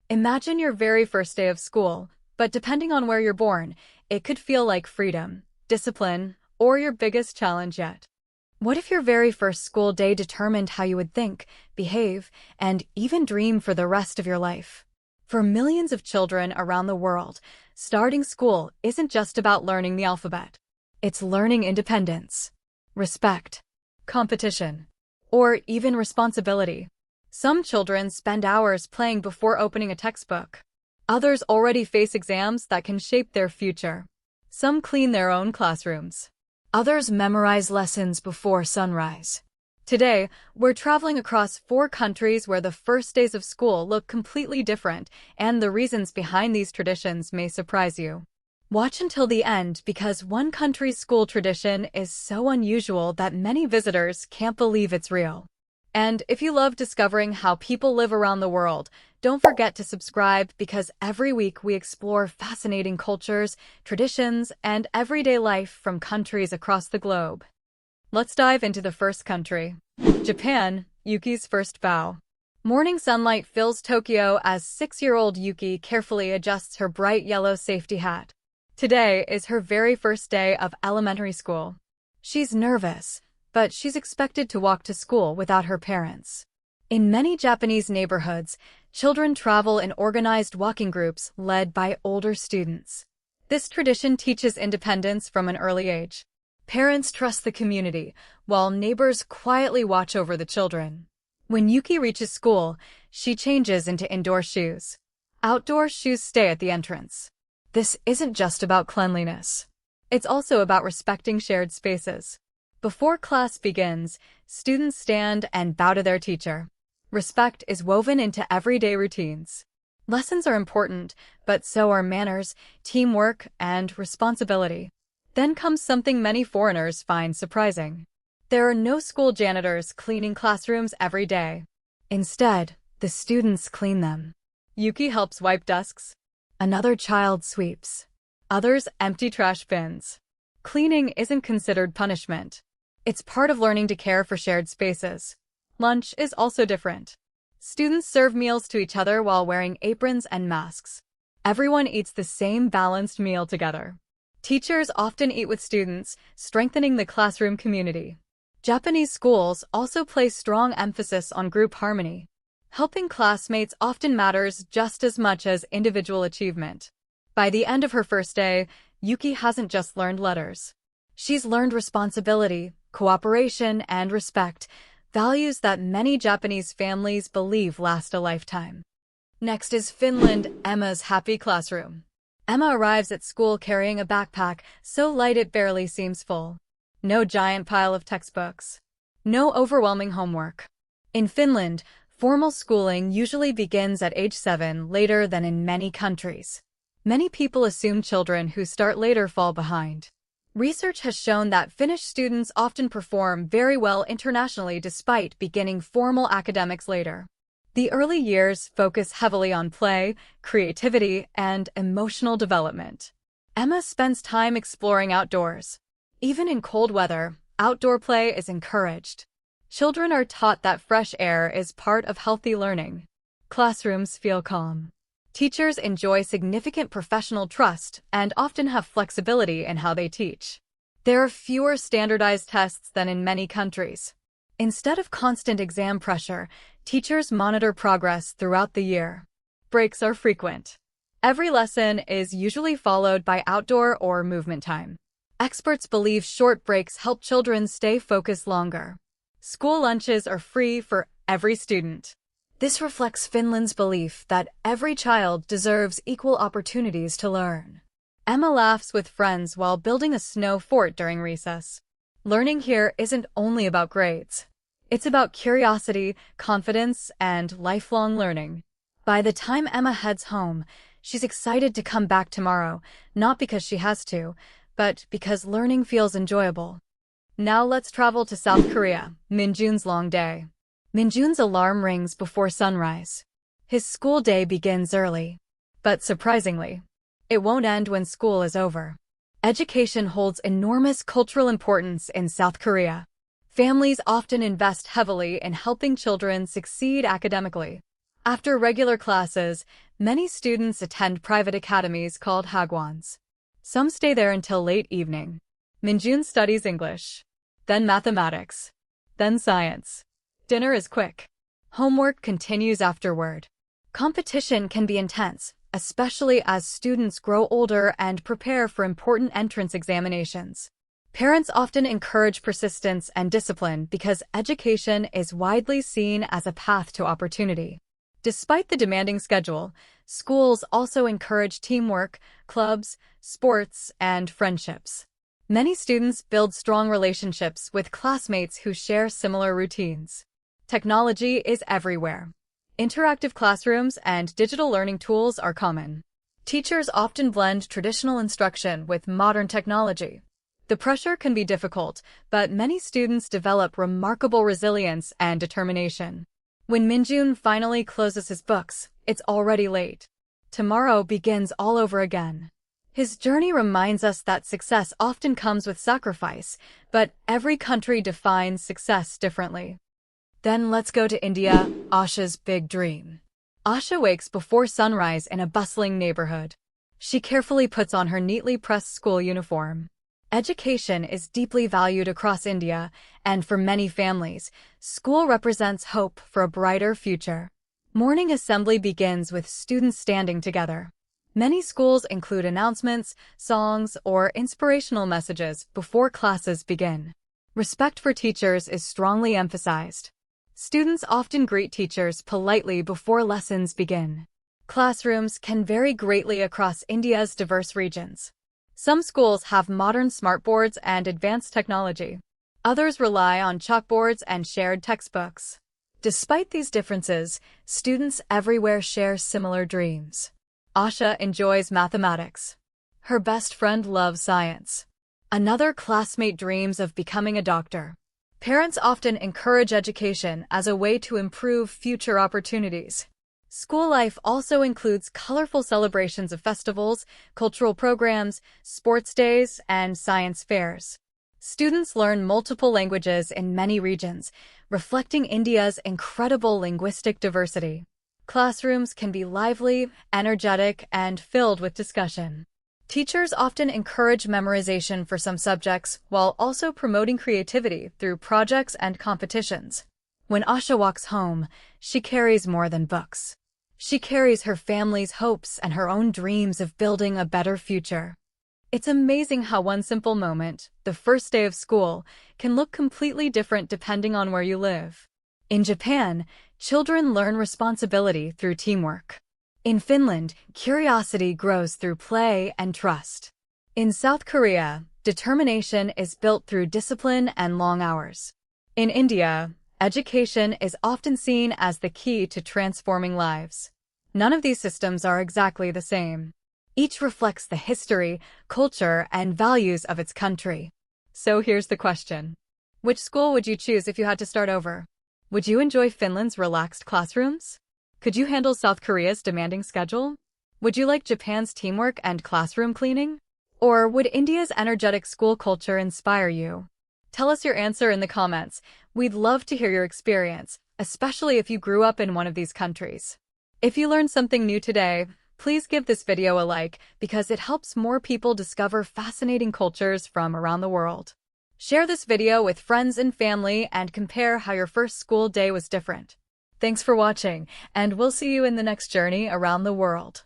Imagine your very first day of school, but depending on where you're born, it could feel like freedom, discipline, or your biggest challenge yet. What if your very first school day determined how you would think, behave, and even dream for the rest of your life? For millions of children around the world, starting school isn't just about learning the alphabet. It's learning independence, respect, competition, or even responsibility. Some children spend hours playing before opening a textbook. Others already face exams that can shape their future. Some clean their own classrooms. Others memorize lessons before sunrise. Today, we're traveling across 4 countries where the first days of school look completely different, and the reasons behind these traditions may surprise you. Watch until the end because one country's school tradition is so unusual that many visitors can't believe it's real. And if you love discovering how people live around the world, don't forget to subscribe because every week we explore fascinating cultures, traditions, and everyday life from countries across the globe. Let's dive into the first country. Japan, Yuki's first bow. Morning sunlight fills Tokyo as 6-year-old Yuki carefully adjusts her bright yellow safety hat. Today is her very first day of elementary school. She's nervous, but she's expected to walk to school without her parents. In many Japanese neighborhoods, children travel in organized walking groups led by older students. This tradition teaches independence from an early age. Parents trust the community, while neighbors quietly watch over the children. When Yuki reaches school, she changes into indoor shoes. Outdoor shoes stay at the entrance. This isn't just about cleanliness. It's also about respecting shared spaces. Before class begins, students stand and bow to their teacher. Respect is woven into everyday routines. Lessons are important, but so are manners, teamwork, and responsibility. Then comes something many foreigners find surprising. There are no school janitors cleaning classrooms every day. Instead, the students clean them. Yuki helps wipe desks. Another child sweeps. Others empty trash bins. Cleaning isn't considered punishment. It's part of learning to care for shared spaces. Lunch is also different. Students serve meals to each other while wearing aprons and masks. Everyone eats the same balanced meal together. Teachers often eat with students, strengthening the classroom community. Japanese schools also place strong emphasis on group harmony. Helping classmates often matters just as much as individual achievement. By the end of her first day, Yuki hasn't just learned letters. She's learned responsibility, cooperation, and respect, values that many Japanese families believe last a lifetime. Next is Finland, Emma's happy classroom. Emma arrives at school carrying a backpack so light it barely seems full. No giant pile of textbooks. No overwhelming homework. In Finland, formal schooling usually begins at age 7, later than in many countries. Many people assume children who start later fall behind. Research has shown that Finnish students often perform very well internationally despite beginning formal academics later. The early years focus heavily on play, creativity, and emotional development. Emma spends time exploring outdoors. Even in cold weather, outdoor play is encouraged. Children are taught that fresh air is part of healthy learning. Classrooms feel calm. Teachers enjoy significant professional trust and often have flexibility in how they teach. There are fewer standardized tests than in many countries. Instead of constant exam pressure, teachers monitor progress throughout the year. Breaks are frequent. Every lesson is usually followed by outdoor or movement time. Experts believe short breaks help children stay focused longer. School lunches are free for every student. This reflects Finland's belief that every child deserves equal opportunities to learn. Emma laughs with friends while building a snow fort during recess. Learning here isn't only about grades. It's about curiosity, confidence, and lifelong learning. By the time Emma heads home, she's excited to come back tomorrow, not because she has to, but because learning feels enjoyable. Now let's travel to South Korea, Minjun's long day. Minjun's alarm rings before sunrise. His school day begins early. But surprisingly, it won't end when school is over. Education holds enormous cultural importance in South Korea. Families often invest heavily in helping children succeed academically. After regular classes, Many students attend private academies called hagwons. Some stay there until late evening. Minjun studies English, then mathematics, then science. Dinner is quick. Homework continues afterward. Competition can be intense, especially as students grow older and prepare for important entrance examinations. Parents often encourage persistence and discipline because education is widely seen as a path to opportunity. Despite the demanding schedule, schools also encourage teamwork, clubs, sports, and friendships. Many students build strong relationships with classmates who share similar routines. Technology is everywhere. Interactive classrooms and digital learning tools are common. Teachers often blend traditional instruction with modern technology. The pressure can be difficult, but many students develop remarkable resilience and determination. When Minjun finally closes his books, it's already late. Tomorrow begins all over again. His journey reminds us that success often comes with sacrifice, but every country defines success differently. Then let's go to India, Asha's big dream. Asha wakes before sunrise in a bustling neighborhood. She carefully puts on her neatly pressed school uniform. Education is deeply valued across India, and for many families, school represents hope for a brighter future. Morning assembly begins with students standing together. Many schools include announcements, songs, or inspirational messages before classes begin. Respect for teachers is strongly emphasized. Students often greet teachers politely before lessons begin. Classrooms can vary greatly across India's diverse regions. Some schools have modern smartboards and advanced technology. Others rely on chalkboards and shared textbooks. Despite these differences, students everywhere share similar dreams. Asha enjoys mathematics. Her best friend loves science. Another classmate dreams of becoming a doctor. Parents often encourage education as a way to improve future opportunities. School life also includes colorful celebrations of festivals, cultural programs, sports days, and science fairs. Students learn multiple languages in many regions, reflecting India's incredible linguistic diversity. Classrooms can be lively, energetic, and filled with discussion. Teachers often encourage memorization for some subjects while also promoting creativity through projects and competitions. When Asha walks home, she carries more than books. She carries her family's hopes and her own dreams of building a better future. It's amazing how one simple moment, the first day of school, can look completely different depending on where you live. In Japan, children learn responsibility through teamwork. In Finland, curiosity grows through play and trust. In South Korea, determination is built through discipline and long hours. In India, education is often seen as the key to transforming lives. None of these systems are exactly the same. Each reflects the history, culture, and values of its country. So here's the question. Which school would you choose if you had to start over? Would you enjoy Finland's relaxed classrooms? Could you handle South Korea's demanding schedule? Would you like Japan's teamwork and classroom cleaning? Or would India's energetic school culture inspire you? Tell us your answer in the comments. We'd love to hear your experience, especially if you grew up in one of these countries. If you learned something new today, please give this video a like because it helps more people discover fascinating cultures from around the world. Share this video with friends and family and compare how your first school day was different. Thanks for watching, and we'll see you in the next journey around the world.